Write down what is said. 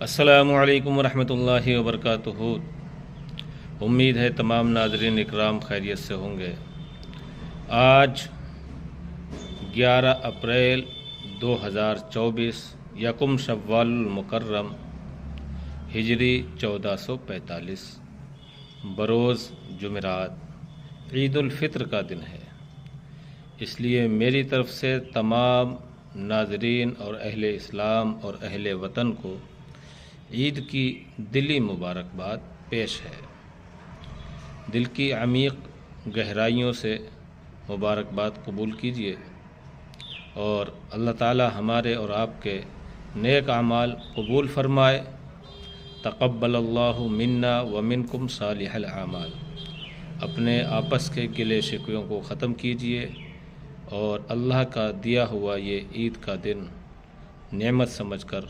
السلام علیکم ورحمۃ اللہ وبرکاتہ۔ امید ہے تمام ناظرین اکرام خیریت سے ہوں گے۔ آج 11 اپریل 2024 یکم شوال المکرم ہجری 1445 بروز جمعرات عید الفطر کا دن ہے، اس لیے میری طرف سے تمام ناظرین اور اہل اسلام اور اہل وطن کو عید کی دلی مبارکباد پیش ہے۔ دل کی عمیق گہرائیوں سے مبارکباد قبول کیجیے اور اللہ تعالی ہمارے اور آپ کے نیک اعمال قبول فرمائے۔ تقبل اللہ منا ومنکم صالح الاعمال۔ اپنے آپس کے گلے شکووں کو ختم کیجیے اور اللہ کا دیا ہوا یہ عید کا دن نعمت سمجھ کر